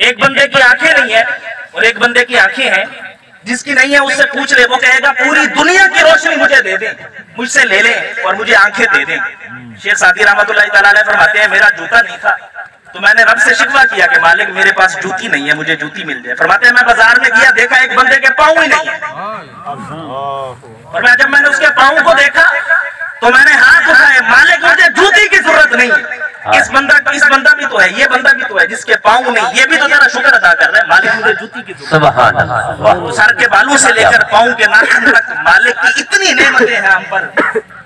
एक बंदे की आंखें नहीं है और एक बंदे की आंखें हैं। जिसकी नहीं है उससे पूछ ले, वो कहेगा पूरी दुनिया की रोशनी मुझे दे दें, मुझसे ले लें और मुझे आंखें दे दें। शेख सादी रहमतुल्लाह तआला अलैह फरमाते हैं मेरा जूता नहीं था तो मैंने रब से शिकवा किया कि मालिक मेरे पास जूती नहीं है, मुझे जूती मिल जाए। फरमाते हैं मैं बाजार में गया, देखा एक बंदे के पाँव ही नहीं है, और जब मैंने उसके पाँव को देखा तो मैंने हाथ उठाए, मालिक मुझे जूती की जरूरत नहीं है। इस बंदा भी तो है, ये बंदा भी तो है जिसके पाँव नहीं, ये भी तो तेरा शुक्र अदा कर रहा है, मालिक मुझे जूती की जरूरत। सर के बालों से लेकर पाँव के नाखून तक मालिक की इतनी नेमतें हैं हम पर,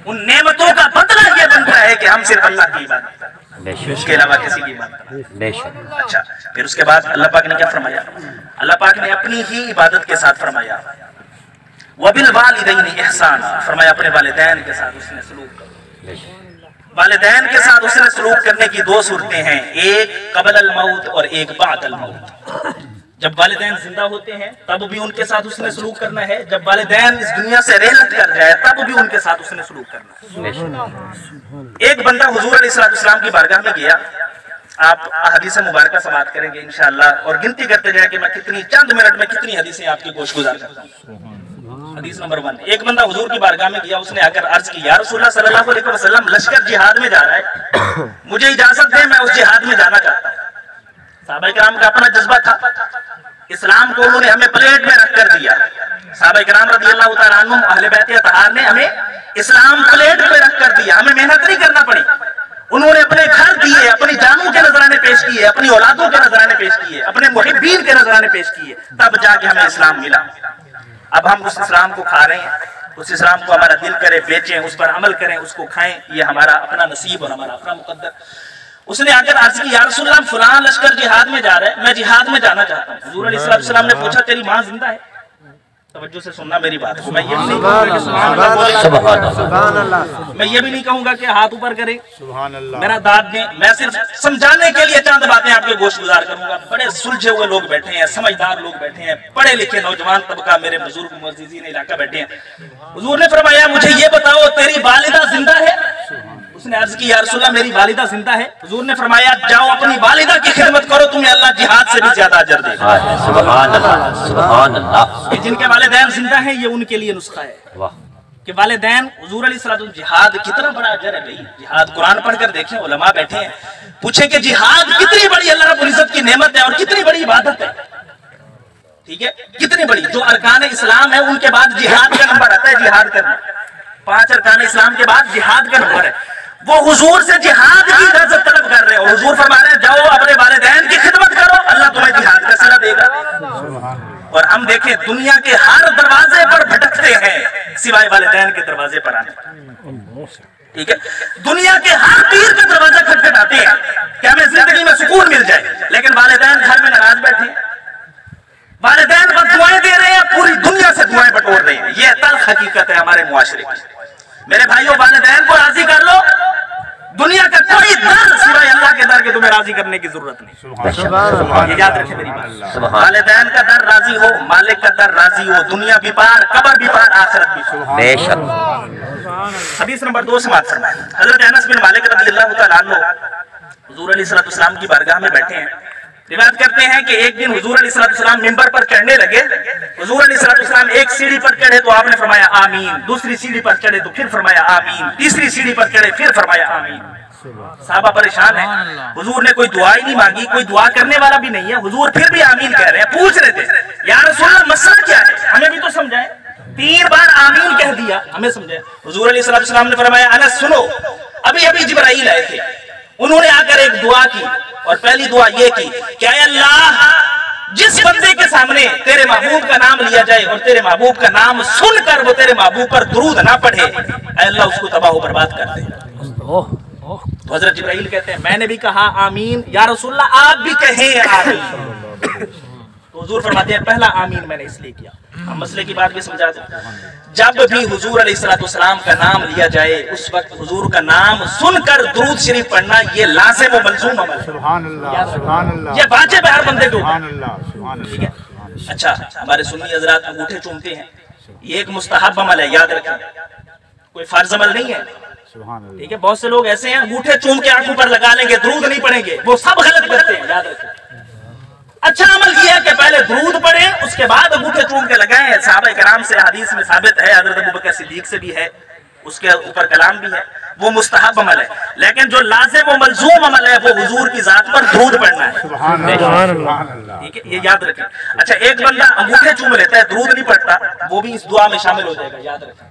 उन नेमतों का बदला ये बनता है कि हम सिर्फ अल्लाह की इबादत करें, उसके अलावा किसी की इबादत करें। अच्छा, फिर उसके बाद अल्लाह पाक ने क्या फरमाया? अल्लाह पाक ने अपनी ही इबादत के साथ फरमाया वबिल वालिदैन इहसान, फरमाया अपने वालिदैन के साथ उसने सलूक करो। वालिदैन के साथ उसने सलूक करने की दो सूरतें हैं, एक कबल अल मौत और एक बाद अल मौत। जब वालिदैन जिंदा होते हैं तब भी उनके साथ उसने सलूक करना है, जब वालिदैन इस दुनिया से रहलत कर जाए तब भी उनके साथ उसने सलूक करना है। एक बंदा हुजूर अलैहिस्सलाम की बारगाह में गया, आप हदीस मुबारक से बात करेंगे इंशाअल्लाह, और गिनती करते जाए कि मैं कितनी चंद मिनट में कितनी हदीसें आपकी गोशगुजार करता हूँ। हदीस नंबर 1, एक बंदा हुजूर की बारगाह में गया, उसने आकर अर्ज की या रसूलुल्लाह सल्लल्लाहु अलैहि वसल्लम लश्कर जिहाद में जा रहा है, मुझे इजाजत दें मैं उस जिहाद में जाना चाहता हूँ। सहाबा किराम का अपना जज्बा था, इस्लाम को उन्होंने हमें प्लेट में रख कर दिया। सहाबा किराम रज़ियल्लाहु तआला अन्हुम अहले बैत अतहार ने हमें इस्लाम प्लेट पे रख कर दिया, हमें मेहनत नहीं करना पड़ी। उन्होंने अपने घर दिए, अपनी जानों के नजराने पेश किए, अपनी औलादों के नजराने पेश किए, अपने मुहिब्बीन के नजराने पेश किए, तब जाके हमें इस्लाम मिला। अब हम उस इस्लाम को खा रहे हैं, उस इस्लाम को हमारा दिल करे बेचें, उस पर अमल करें, उसको खाएं, ये हमारा अपना नसीब और हमारा अपना मुकद्दर। उसने आकर अर्ज की या रसूलल्लाह फलां लश्कर जिहाद में जा रहा है, मैं जिहाद में जाना चाहता हूँ। हुजूर अलैहिस्सलाम ने पूछा तेरी माँ जिंदा है? तवज्जो से सुनना मेरी बात को, मैं ये भी नहीं कहूंगा कि हाथ ऊपर करें, मेरा दाद दें, मैं सिर्फ समझाने के लिए चंद बातें आपके गोशगुजार करूंगा। बड़े सुलझे हुए लोग बैठे हैं, समझदार लोग बैठे हैं, पढ़े लिखे नौजवान तबका, मेरे बुजुर्ग मुअज़्ज़िज़ीन इलाका बैठे हैं। हुजूर ने फरमाया मुझे ये बताओ तेरी वालिदा जिंदा है? उसने अर्ज की या रसूलल्लाह मेरी वालिदा जिंदा है। हुजूर ने फरमाया जाओ अपनी वालिदा की खिदमत करो, तुम्हें अल्लाह जिहाद से भी ज्यादा अजर देगा। सुभान अल्लाह, सुभान अल्लाह। जिनके वालिदैन जिंदा हैं ये उनके लिए नुस्खा है कि वालिदैन हुजूर अलैहिस्सलाम, जिहाद कितना बड़ा अजर है भाई। जिहाद कुरान पढ़कर देखें, उलमा बैठे हैं, पूछे कि जिहाद कितनी बड़ी अल्लाह रब्बुल इज्जत की नेमत है और कितनी बड़ी इबादत है। ठीक है, कितनी बड़ी, जो अरकान इस्लाम है उनके बाद जिहाद का नंबर आता है। जिहाद करना 5 अरकान इस्लाम के बाद जिहाद का नंबर है। वो हुजूर से जिहाद की इजाजत तलब कर रहे हैं और हुजूर फरमा रहे हैं जाओ अपने वालिदैन की खिदमत करो, अल्लाह तुम्हें जिहाद का सिला देगा। और हम देखें दुनिया के हर दरवाजे पर भटकते हैं सिवाय वालिदैन के दरवाजे पर आने। ठीक है, दुनिया के हर पीर का दरवाजा खटखटाते हैं कि हमें जिंदगी में सुकून मिल जाए, लेकिन वालिदैन घर में नाराज बैठे हैं, वालिदैन बस दुआएं दे रहे हैं, पूरी दुनिया से दुआएं बटोर रहे हैं। यह तल्ख हकीकत है हमारे मुआशरे की। मेरे भाइयों, वालिदैन को राजी कर लो, दुनिया का कोई दर सिवाय अल्लाह के दर के तुम्हें राजी करने की जरूरत नहीं। ये याद रखें मेरी बात, वालिदैन का दर राजी हो, मालिक का दर राजी हो, दुनिया भी पार, कब्र भी पार, आखिरत भी पार। बेशक। हदीस नंबर 2 समाअत फरमाएं। हजरत अनस बिन मालिक रज़ियल्लाहु तआला अन्हु हुजूर अलैहिस्सलाम की बारगाह में बैठे हैं, रिवायत करते हैं कि एक दिन हुजूर अलैहिस्सलाम मिंबर पर चढ़ने लगे। हुजूर अलैहिस्सलाम एक सीढ़ी पर चढ़े तो आपने फरमाया आमीन, दूसरी सीढ़ी पर चढ़े तो फिर फरमाया आमीन, तीसरी सीढ़ी पर चढ़े फिर फरमाया आमीन। साहबा परेशान है, हुजूर ने कोई दुआ ही नहीं मांगी, कोई दुआ करने वाला भी नहीं है, हुजूर फिर भी आमीन कह रहे हैं। पूछ रहे थे या रसूलल्लाह मसला क्या है, हमें भी तो समझाए। 3 बार आमीन कह दिया, हमें समझाए। हुजूर अलैहिस्सलाम ने फरमाया अनस सुनो, अभी अभी जिब्राइल आए थे, उन्होंने आकर एक दुआ की और पहली दुआ ये की कि अल्लाह जिस बंदे के सामने तेरे महबूब का नाम लिया जाए और तेरे महबूब का नाम सुनकर वो तेरे महबूब पर दुरूद ना पढ़े, अल्लाह उसको तबाह बर्बाद कर दे। तो हजरत जिब्राइल कहते हैं मैंने भी कहा आमीन, या रसूलल्लाह आप भी कहें आमीन। तो हुजूर फरमाते हैं पहला आमीन मैंने इसलिए किया। हम मसले की बात भी समझा दें, जब भी हुजूर अलैहिस्सलाम का नाम लिया जाए उस वक्त हुजूर का नाम सुनकर दुरूद शरीफ पढ़ना ये लाज़िम व मलज़ूम अमल है। सुभान अल्लाह, सुभान अल्लाह, ये वाजिब है हर बंदे के ऊपर। ठीक है, अच्छा हमारे सुन्नी हज़रात अंगूठे चूमते हैं, ये एक मुस्तहब अमल है, याद रखें, कोई फर्ज अमल नहीं है। ठीक है, बहुत से लोग ऐसे हैं अंगूठे चूम के आंखों पर लगा लेंगे, दुरूद नहीं पढ़ेंगे, वो सब गलत करते हैं, याद रखें। अच्छा अमल किया कि पहले दुरूद पढ़े, उसके बाद अंगूठे चूम के लगाए। सहाबा किराम से हदीस में साबित है, हजरत अबू बकर सिद्दीक से भी है, उसके ऊपर कलाम भी है, वो मुस्तहब अमल है। लेकिन जो लाजिम व मलजूम अमल है वो हुजूर की जात पर दुरूद पढ़ना है। ठीक है, ये याद रखें। अच्छा, एक बंदा अंगूठे चूम लेता है, दुरूद नहीं पढ़ता, वो भी इस दुआ में शामिल हो जाएगा, याद रखें।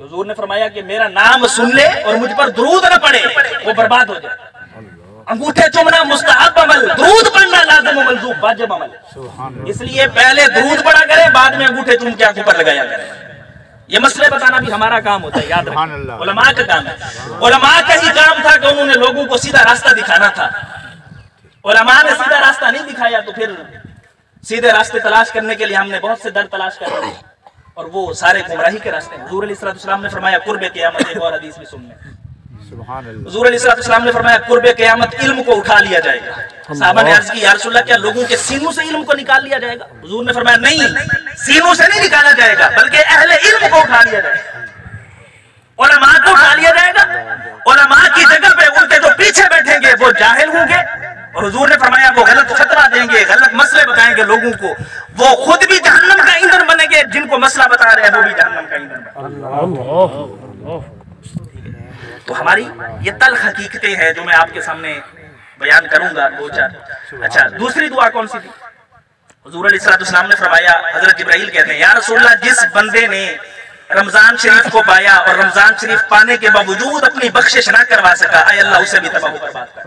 हुजूर ने फरमाया कि मेरा नाम सुन ले और मुझ पर दुरूद न पढ़े, वो बर्बाद हो जाए। अंगूठे चूमना मुस्तहब अमल, दुरूद पढ़ना लाजिम व मलजूम वाजिब अमल। इसलिए पहले दुरूद पढ़ा करे, बाद में अंगूठे चूम के आंखों पर लगाया करे। ये मसले बताना भी हमारा काम होता है, याद रखें। उलमा का काम है, उलमा का ही काम था कि उन्होंने लोगों को सीधा रास्ता दिखाना था। उलमा ने सीधा रास्ता नहीं दिखाया तो फिर सीधे रास्ते तलाश करने के लिए हमने बहुत से दर तलाश कर, और वो सारे गुमराही के रास्ते हैं। हुजूर अलैहिस्सलाम ने फरमाया कुर्बे क़यामत, एक और हदीस में सुनने, हुजूर अलैहिस्सलाम ने फरमाया कुर्बे क़यामत इल्म को उठा लिया जाएगा। साहबा ने अर्ज की, या रसूलल्लाह, क्या लोगों के सीनों से इल्म को निकाल लिया जाएगा? हुजूर ने फरमाया नहीं, सीनों से नहीं निकाला जाएगा, बल्कि अहले इल्म को उठा लिया जाएगा, उलमा को उठा लिया जाएगा। उलमा की जगह पे उनके जो पीछे बैठेंगे वो जाहिल होंगे, और हुजूर ने फरमाया वो गलत फतवा देंगे, गलत मसले बताएंगे लोगों को, वो खुद भी जहन्नम का ईंधन बनेंगे, जिनको मसला बता रहे हैं वो भी जहन्नम का ईंधन। तो हमारी ये तल्ख हकीकतें हैं जो मैं आपके सामने बयान करूंगा, दो चार। अच्छा, दूसरी दुआ कौन सी थी? हुजूर अलैहिस्सलाम ने फरमाया, हजरत जिब्राइल कहते हैं, या रसूलल्लाह, जिस बंदे ने रमजान शरीफ को पाया और रमजान शरीफ पाने के बावजूद अपनी बख्शिश ना करवा सका, आय अल्लाह उसे भी तबाह बर्बाद कर।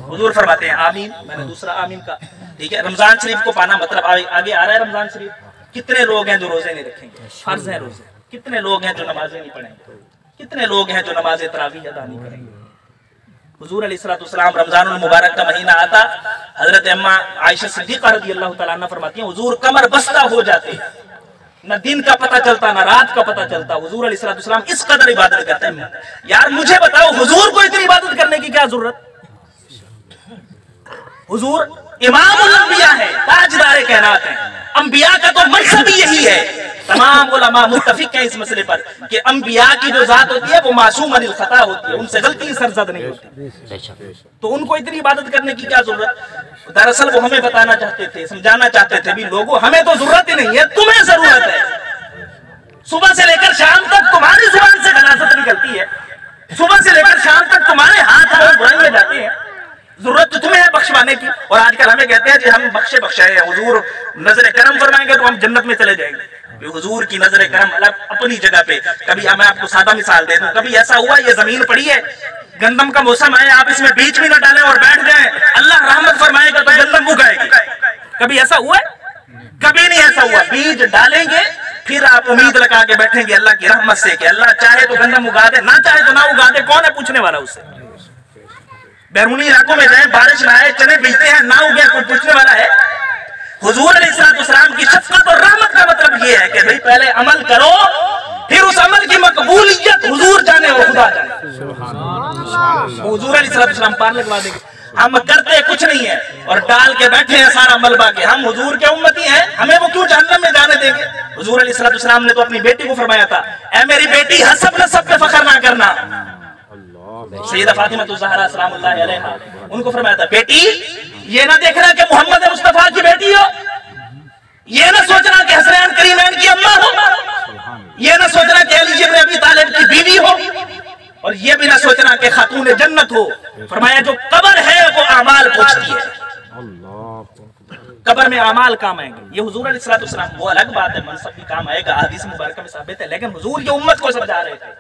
हुजूर फरमाते हैं आमीन। मैंने दूसरा आमीन का, ठीक है। रमजान शरीफ को पाना मतलब आगे आ रहा है रमजान शरीफ। कितने लोग हैं जो रोजे नहीं रखेंगे, फर्ज है रोजे? कितने लोग हैं जो नमाजें नहीं पढ़ेंगे? कितने लोग हैं जो नमाज तरावीह अदा नहीं करेंगे? हुजूर अलैहिस्सलाम रमजानुल मुबारक का महीना आता, हजरत अम्मा आयशा सिद्दीक़ा रज़ियल्लाहु तआला अन्हा फरमाती हैं, हुजूर कमर बस्ता हो जाते, न दिन का पता चलता न रात का पता चलता। हुजूर अलैहिस्सलाम इस कदर इबादत करते हैं। यार मुझे बताओ, हुजूर को इतनी इबादत करने की क्या जरूरत? हुजूर इमामुल अंबिया है, ताजदार कायनात है। अंबिया का तो मनसब ही यही है। तमाम उलमा मुत्तफिक हैं इस मसले पर कि अंबिया की जो जात होती है वो मासूम अनिल खता होती है, उनसे गलती सरजद नहीं होती। तो उनको इतनी इबादत करने की क्या जरूरत? दरअसल वो हमें बताना चाहते थे, समझाना चाहते थे, भी लोगों हमें तो जरूरत ही नहीं है, तुम्हें जरूरत है। सुबह से लेकर शाम तक तुम्हारी जुबान से गलासत निकलती है, सुबह से लेकर शाम तक तुम्हारे हाथ में बुराई में जाते हैं, जरूरत तो तुम्हें है बख्शवाने की। और आजकल हमें कहते हैं जी हम बख्शे हैं, हुजूर नजर करम फरमाएंगे तो हम जन्नत में चले जाएंगे। हुजूर की नजर करम अलग अपनी जगह पे। कभी मैं आपको सादा मिसाल दे दूं, कभी ऐसा हुआ ये जमीन पड़ी है, गंदम का मौसम है, आप इसमें बीज भी न डालें और बैठ जाएं, अल्लाह रहमत फरमाएगा तो गंदम उगाएगी। कभी ऐसा हुआ है? कभी नहीं ऐसा हुआ। बीज डालेंगे फिर आप उम्मीद लगा के बैठेंगे अल्लाह की रहमत से कि अल्लाह चाहे तो गंदम उगा दे, ना चाहे तो ना उगा दे। कौन है पूछने वाला उससे? बैरूनी इलाकों में जाए, बारिश ना आए, चने बीजते हैं, ना उगे, कोई पूछने वाला है? हुजूर अलैहिस्सलाम की शफ़क़त और रहमत का मतलब ये है कि भाई पहले अमल करो, फिर उस अमल की मकबूलियत हुजूर जाने और खुदा जाने। हुजूर अलैहिस्सलाम पार लगवा देंगे। हम करते कुछ नहीं है और डाल के बैठे हैं सारा मलबा के, हम हुजूर के उम्मती हैं, हमें वो क्यों जहन्नम में जाने देंगे? हुजूर अलैहिस्सलाम ने तो अपनी बेटी को फरमाया था, ऐ मेरी बेटी हसब नसब पे फख्र ना करना। सैयदा फातिमा ज़हरा सलामुल्लाह अलैहा, उनको फरमाया था, बेटी ये ना देखना कि मोहम्मद मुस्तफा की बेटी हो, ये ना सोचना कि हसनैन करीमैन की अम्मा हो, ये ना सोचना कि अली इब्न अबी तालिब की बीवी हो, और ये भी ना सोचना कि खातून जन्नत हो। फरमाया जो कब्र है वो अमाल पूछती है, कब्र में अमाल काम आएंगे। ये हुजूर अलैहिस्सलाम, वो अलग बात है, मनसब भी काम आएगा, हदीस मुबारक में साबित है। लेकिन हुजूर ये उम्मत को समझा रहे थे,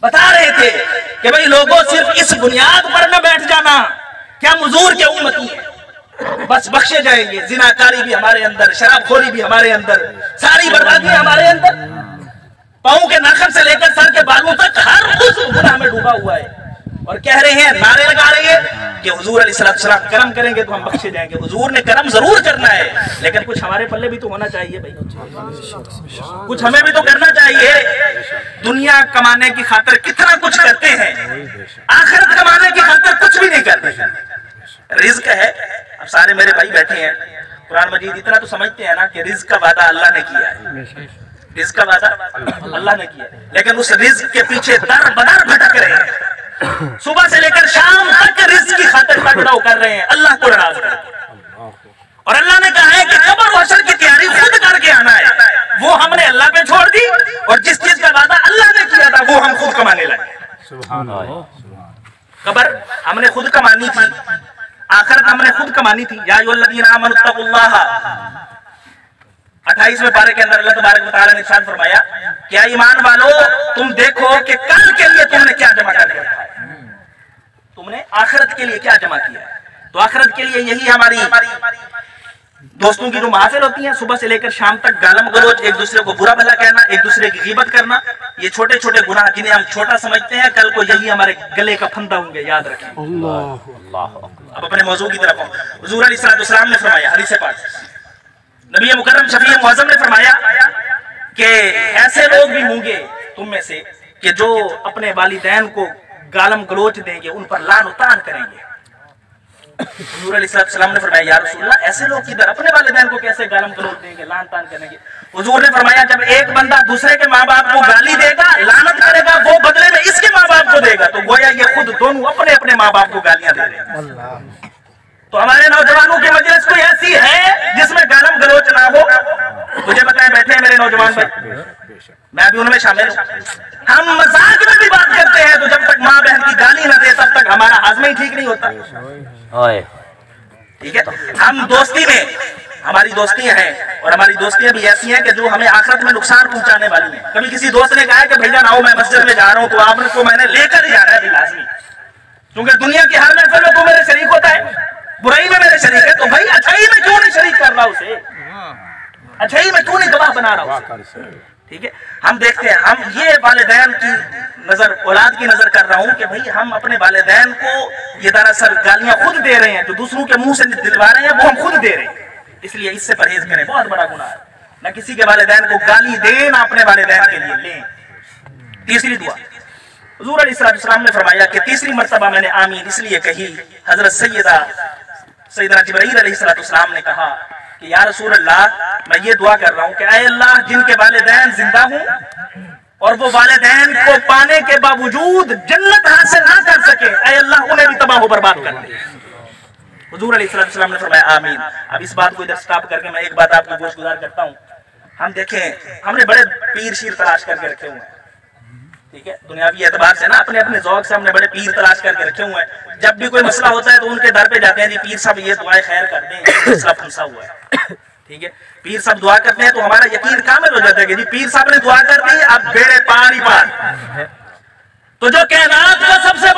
बता रहे थे कि भाई लोगों सिर्फ इस बुनियाद पर न बैठ जाना कि हम हुजूर के उम्मती हैं, बस बख्शे जाएंगे। जिनाकारी भी हमारे अंदर, शराबखोरी भी हमारे अंदर, सारी बर्बादी हमारे अंदर, पांव के नाखन से लेकर सर के बालों तक हर उस गुनाह में डूबा हुआ है। और कह रहे हैं, नारे लगा रहे हैं कि हुजूर अलैहिस्सलाम करम करेंगे तो हम बख्शे जाएंगे। हुजूर ने करम जरूर करना है, लेकिन कुछ हमारे पल्ले भी तो होना चाहिए भाई, कुछ हमें भी तो करना चाहिए। दुनिया कमाने की खातिर कितना कुछ करते हैं, आखिरत कमाने की खातिर कुछ भी नहीं करते। रिज़्क है, अब सारे मेरे भाई बैठे हैं, कुरान मजीद इतना तो समझते हैं ना कि रिज़्क का वादा अल्लाह ने किया है, रिज़्क का वादा अल्लाह ने किया है, लेकिन उस रिज़्क के पीछे दर बदर भटक रहे हैं, सुबह से लेकर शाम तक रिज़्क की खातिर तगड़ाव कर रहे हैं, अल्लाह को नाराज करके। और अल्लाह ने कहा है कि कब्र और हश्र की तैयारी खुद करके आना है। वो हमने अल्लाह पे छोड़ दी और जिस चीज का वादा अल्लाह ने किया था वो हम खुद कमाने लगे। कब्र हमने खुद कमानी थी, आखिरत हमने खुद कमानी थी। या अय्युहल्लज़ीना आमनुत्तक़ुल्लाह 28वें पारे के अंदर अल्लाह तबारक व तआला ने इरशाद फरमाया, क्या ईमान वालो तुम देखो कि कल के लिए तुमने क्या जमा कर रखा है, तुमने आखिरत के लिए क्या जमा किया है। तो आखिरत के लिए यही हमारी दोस्तों की जो महफिल होती है, सुबह से लेकर शाम तक गालम गलोच, एक दूसरे को बुरा भला कहना, एक दूसरे की गीबत करना, ये छोटे छोटे गुनाह जिन्हें हम छोटा समझते हैं, कल को यही हमारे गले का फंदा होंगे, याद रखें। अब अपने मौजू की तरफ आऊं। हुजूर अलैहिस्सलाम ने फरमाया, हदीस पाक, नबी मुकर्रम शफी मुअज़्ज़म ने फरमाया कि ऐसे लोग भी होंगे तुम में से कि जो अपने वालिदैन को गालम गलोच देंगे, उन पर लान तान करेंगे। हुजूर अलैहिस्सलाम ने फरमाया, या रसूलल्लाह ऐसे लोग किधर, अपने वालिदैन को कैसे गालम गलोच देंगे, लान तान करेंगे। हुजूर ने फरमाया, जब एक बंदा दूसरे के माँ बाप को गाली देगा, लानत करेगा, वो बदले में इसके माँ बाप को देगा, तो गोया ये खुद दोनों अपने अपने माँ बाप को गालियां दे रहे हैं। तो हमारे नौजवानों की मजलिस कोई ऐसी है जिसमें गालम गलोच ना हो? मुझे बताएं, बैठे हैं मेरे नौजवान भाई, मैं भी उनमें शामिल हूं। हम मजाक में भी बात करते हैं, तो जब तक माँ बहन की गाली ना दे तब तक हमारा हाजमा ही ठीक नहीं होता। ठीक है, हम दोस्ती में, हमारी दोस्तियां हैं और हमारी दोस्तियां भी ऐसी हैं कि जो हमें आखिरत में नुकसान पहुंचाने वाली हैं। कभी किसी दोस्त ने कहा कि भैया आओ मैं मस्जिद में जा रहा हूं, तो आपको मैंने लेकर ही जाना है लाजमी, क्योंकि दुनिया की हर महफिल में तो मेरे शरीक होता है, बुराई में मेरे शरीक है, तो भाई अच्छाई में क्यों नहीं शरीक कर रहा उसे, अच्छाई में क्यों नहीं गवाह बना रहा उसे। ठीक है, हम देखते हैं, हम ये वालिदैन की नजर, औलाद की नजर कर रहा हूं कि भाई हम अपने वालिदैन को ये दरअसल गालियां खुद दे रहे हैं, जो दूसरों के मुंह से दिलवा रहे हैं वो हम खुद दे रहे हैं। इसलिए इससे परहेज करें, बहुत बड़ा गुनाह है। न किसी के वालिदैन को गाली दें, ना अपने वालिदैन के लिए लें। तीसरी दुआ, हुजूर अलैहिस्सलाम ने फरमाया कि तीसरी मर्तबा मैंने आमीन इसलिए कही, हजरत सैयदना जिब्राईल अलैहिस्सलाम ने कहा कि या रसूल अल्लाह, मैं ये दुआ कर रहा हूँ कि ऐ अल्लाह, जिनके वालिदैन जिंदा हूँ और वो वालिदैन को पाने के बावजूद जन्नत हासिल ना कर सके, ऐ अल्लाह उन्हें भी तबाह बर्बाद कर दे। हुजूर अलैहिस्सलाम ने फरमाया आमीन। अब इस बात को इधर स्टॉप करके मैं एक बात आपको गोशगुजार करता हूँ। हम देखें, हमने बड़े पीर शीर तलाश करके रखे हुए हैं, ठीक है, दुनियावी एतबार से ना, अपने अपने ज़ौक़ से हमने बड़े पीर तलाश करके रखे हुए हैं। जब भी कोई मसला होता है तो उनके दर पे जाते हैं, जी पीर साहब ये दुआएं खैर कर दें, मसला फंसा हुआ है। ठीक है, पीर साहब दुआ करते हैं तो हमारा यकीन कामिल हो जाता है कि जी पीर साहब ने दुआ कर दी, अब बेड़े पार ही पार। तो जो कायनात का सबसे